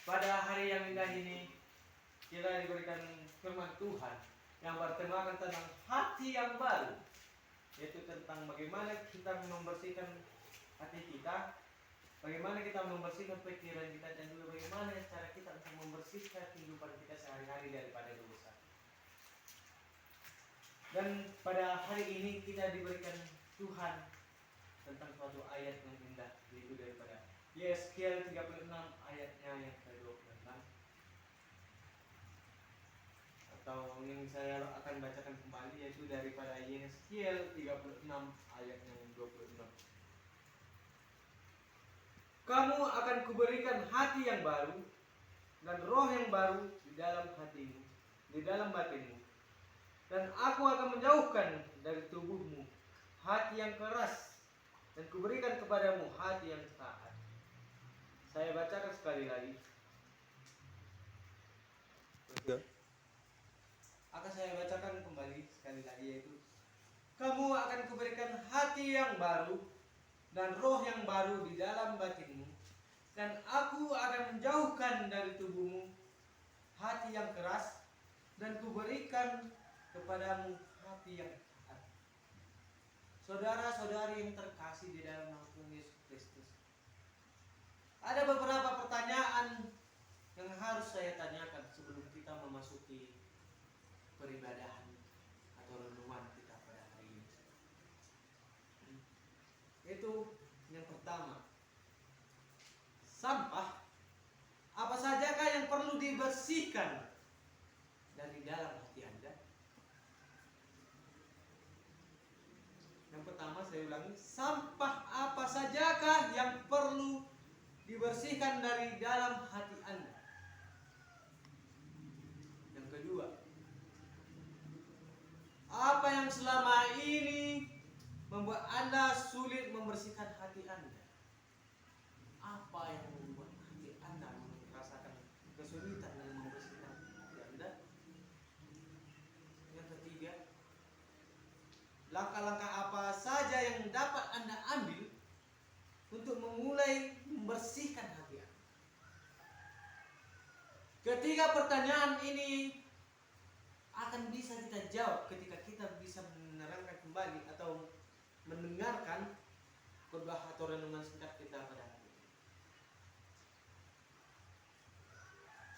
Pada hari yang indah ini kita diberikan firman Tuhan yang bertemakan tentang hati yang baru, yaitu tentang bagaimana kita membersihkan hati kita, bagaimana kita membersihkan pikiran kita, dan juga bagaimana cara kita untuk membersihkan kehidupan kita sehari-hari daripada dosa. Dan pada hari ini kita diberikan Tuhan tentang suatu ayat yang indah, yaitu daripada Yeskiel 36 ayatnya yang ke-26. Atau yang saya akan bacakan kembali, yaitu daripada Yeskiel 36 ayatnya yang 26. Kamu akan kuberikan hati yang baru dan roh yang baru di dalam hatimu, di dalam batinmu. Dan aku akan menjauhkan dari tubuhmu hati yang keras, dan kuberikan kepadamu hati yang taat. Saya bacakan sekali lagi. Akan saya bacakan kembali sekali lagi, yaitu kamu akan kuberikan hati yang baru dan roh yang baru di dalam batinmu, dan aku akan menjauhkan dari tubuhmu hati yang keras, dan kuberikan kepadamu hati yang taat. Saudara-saudari yang terkasih di dalam nama Tuhan Yesus Kristus, ada beberapa pertanyaan yang harus saya tanyakan sebelum kita memasuki peribadahan atau renungan kita pada hari ini. Itu yang pertama, sampah apa sajakah yang perlu dibersihkan dari dalam hati Anda? Yang pertama, saya ulangi, sampah apa sajakah yang perlu dibersihkan dari dalam hati Anda? Yang kedua, apa yang selama ini membuat Anda sulit membersihkan hati Anda? Apa yang membuat hati Anda merasakan kesulitan dalam membersihkan hati Anda? Yang ketiga, langkah-langkah apa saja yang dapat Anda ambil untuk memulai membersihkan hati Anda? Ketiga pertanyaan ini akan bisa kita jawab ketika kita bisa menerangkan kembali atau mendengarkan khotbah atau renungan singkat kita pada hari ini.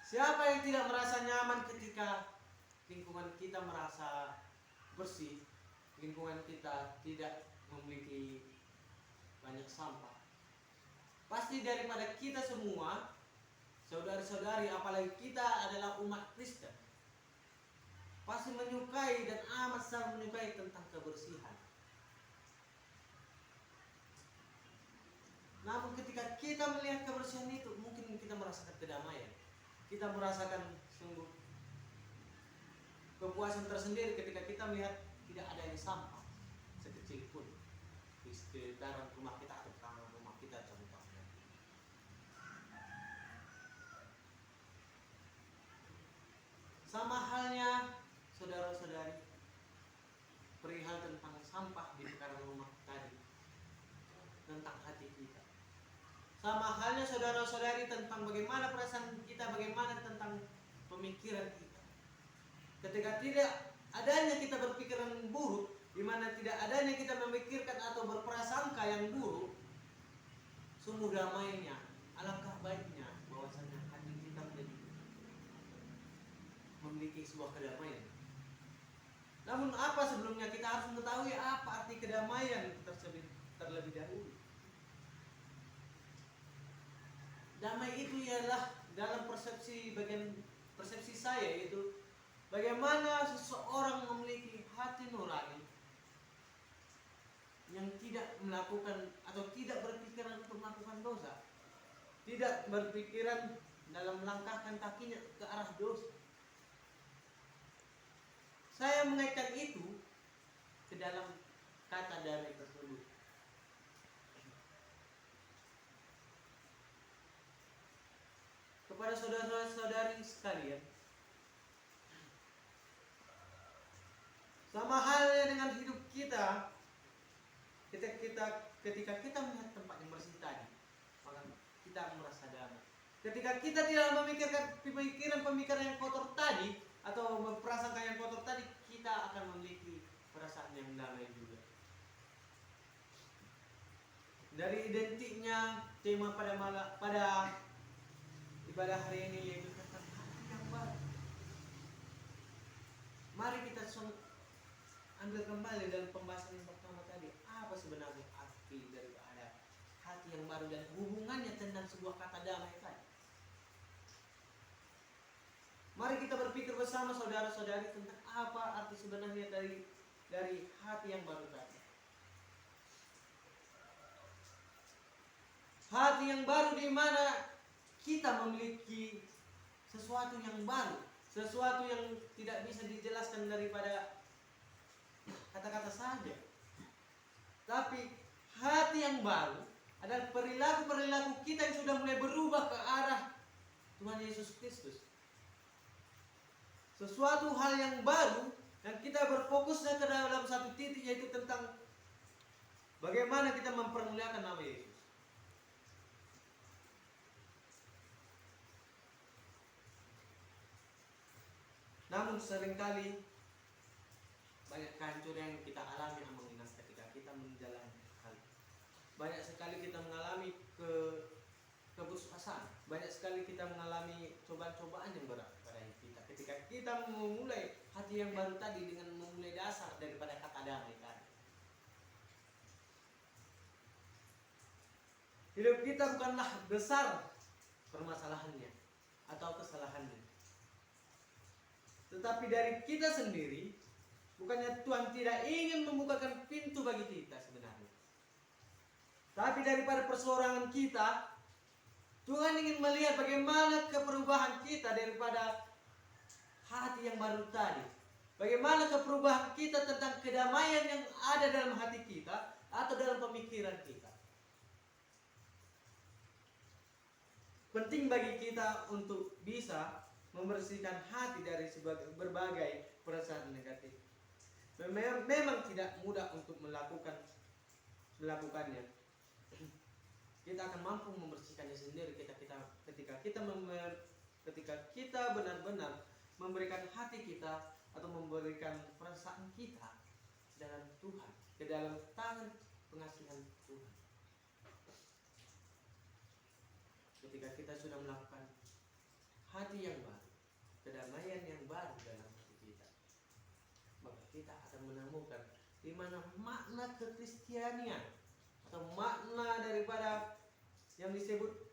Siapa yang tidak merasa nyaman ketika lingkungan kita merasa bersih, lingkungan kita tidak memiliki banyak sampah? Pasti daripada kita semua, saudari-saudari, apalagi kita adalah umat Kristen, pasti menyukai dan amat sangat menyukai tentang kebersihan. Namun ketika kita melihat kebersihan itu, mungkin kita merasakan kedamaian. Kita merasakan sungguh kepuasan tersendiri ketika kita melihat tidak ada yang sampah sekecil pun di sekitaran rumah kita atau taman rumah kita contohnya. Sama halnya saudara-saudari, perihal tentang sampah di sekitaran rumah tadi, tentang hati kita. Sama halnya saudara-saudari tentang bagaimana perasaan kita, bagaimana tentang pemikiran kita. Ketika tidak adanya kita berpikiran buruk, di mana tidak adanya kita memikirkan atau berprasangka yang buruk, sungguh damainya, alangkah baiknya bahwasanya hati kita menjadi memiliki sebuah kedamaian. Namun apa sebelumnya kita harus mengetahui apa arti kedamaian tersebut terlebih dahulu. Damai itu ialah dalam persepsi saya itu bagaimana seseorang memiliki hati nurani yang tidak melakukan atau tidak berpikiran untuk melakukan dosa, tidak berpikiran dalam melangkahkan kakinya ke arah dosa. Saya mengaitkan itu ke dalam kata damai tersebut. Kepada saudara-saudari sekalian, sama halnya dengan hidup kita, ketika kita melihat tempat yang bersih tadi, maka kita merasa damai. Ketika kita tidak memikirkan pemikiran yang kotor tadi atau memprasangka yang kotor tadi, kita akan memiliki perasaan yang damai juga. Dari identiknya tema pada ibadah hari ini yaitu tentang hati yang baru. Mari kita ambil kembali dalam pembahasan yang pertama tadi, apa sebenarnya arti daripada hati yang baru dan hubungannya tentang sebuah kata damai tadi. Mari kita berpikir bersama saudara-saudari tentang apa arti sebenarnya dari hati yang baru tadi. Hati yang baru di mana kita memiliki sesuatu yang baru, sesuatu yang tidak bisa dijelaskan daripada kata-kata saja. Tapi hati yang baru adalah perilaku-perilaku kita yang sudah mulai berubah ke arah Tuhan Yesus Kristus. Sesuatu hal yang baru dan kita berfokusnya ke dalam satu titik, yaitu tentang bagaimana kita mempermuliakan nama Yesus. Namun seringkali banyak kehancuran yang kita alami ketika kita menjalani hal. Banyak sekali kita mengalami keputusasaan. Banyak sekali kita mengalami cobaan-cobaan yang berat pada hidup kita. Ketika kita memulai hati yang baru tadi dengan memulai dasar daripada kata damai tadi. Hidup kita bukanlah besar permasalahannya atau kesalahannya, tetapi dari kita sendiri. Bukannya Tuhan tidak ingin membukakan pintu bagi kita sebenarnya, tapi daripada persorangan kita, Tuhan ingin melihat bagaimana keperubahan kita daripada hati yang baru tadi. Bagaimana keperubahan kita tentang kedamaian yang ada dalam hati kita atau dalam pemikiran kita. Penting bagi kita untuk bisa membersihkan hati dari berbagai perasaan negatif. Memang tidak mudah untuk melakukannya. Kita akan mampu membersihkannya sendiri ketika kita benar-benar memberikan hati kita atau memberikan perasaan kita dalam Tuhan, ke dalam tangan pengasihan Tuhan. Ketika kita sudah melakukan hati yang baru, kedamaian yang baru dalam hati kita, maka kita akan menemukan di mana makna kekristianian atau makna daripada yang disebut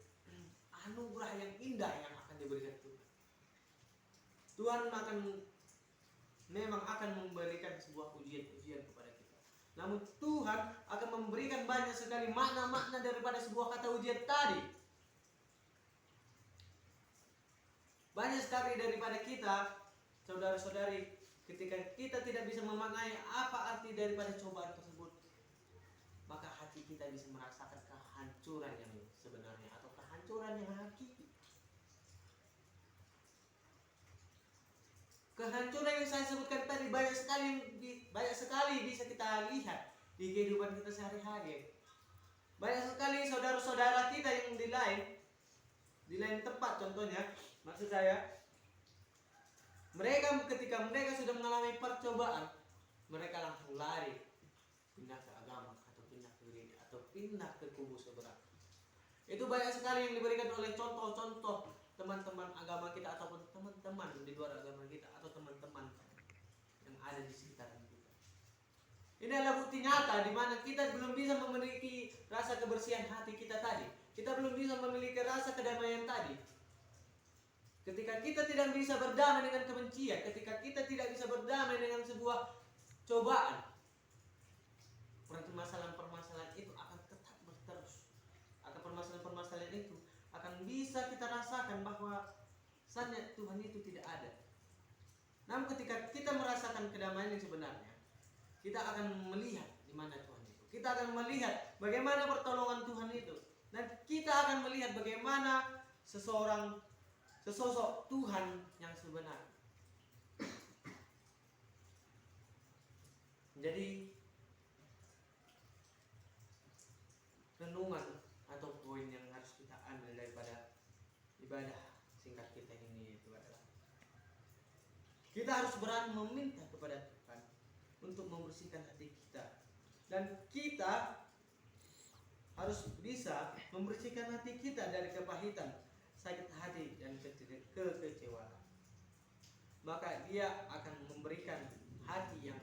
anugerah yang indah yang akan diberikan Tuhan. Tuhan memang akan memberikan sebuah ujian-ujian kepada kita. Namun Tuhan akan memberikan banyak sekali makna-makna daripada sebuah kata ujian tadi. Banyak sekali daripada kita, saudara-saudari, ketika kita tidak bisa memaknai apa arti daripada cobaan tersebut, maka hati kita bisa merasakan kehancuran yang sebenarnya atau kehancuran yang hakiki. Kehancuran yang saya sebutkan tadi banyak sekali bisa kita lihat di kehidupan kita sehari-hari. Banyak sekali saudara-saudara kita yang di lain tempat, contohnya, maksud saya, ketika mereka sudah mengalami percobaan, mereka langsung lari pindah ke agama atau pindah ke gereja atau pindah ke kubu seberang. Itu banyak sekali yang diberikan oleh contoh-contoh teman-teman agama kita ataupun teman-teman di luar agama kita atau teman-teman yang ada di sekitar kita. Ini adalah bukti nyata di mana kita belum bisa memiliki rasa kebersihan hati kita tadi. Kita belum bisa memiliki rasa kedamaian tadi. Ketika kita tidak bisa berdamai dengan kebencian, ketika kita tidak bisa berdamai dengan sebuah cobaan, permasalahan-permasalahan itu akan tetap berterus. Akan permasalahan-permasalahan itu akan bisa kita rasakan bahwa saatnya Tuhan itu tidak ada. Namun ketika kita merasakan kedamaian yang sebenarnya, kita akan melihat di mana Tuhan itu. Kita akan melihat bagaimana pertolongan Tuhan itu. Dan kita akan melihat bagaimana sesosok Tuhan yang sebenarnya. Jadi renungan atau poin yang harus kita ambil daripada ibadah singkat kita ini itu adalah kita harus berani meminta kepada Tuhan untuk membersihkan hati kita, dan kita harus bisa membersihkan hati kita dari kepahitan, sakit hati, dan kekecewaan. Maka Dia akan memberikan hati yang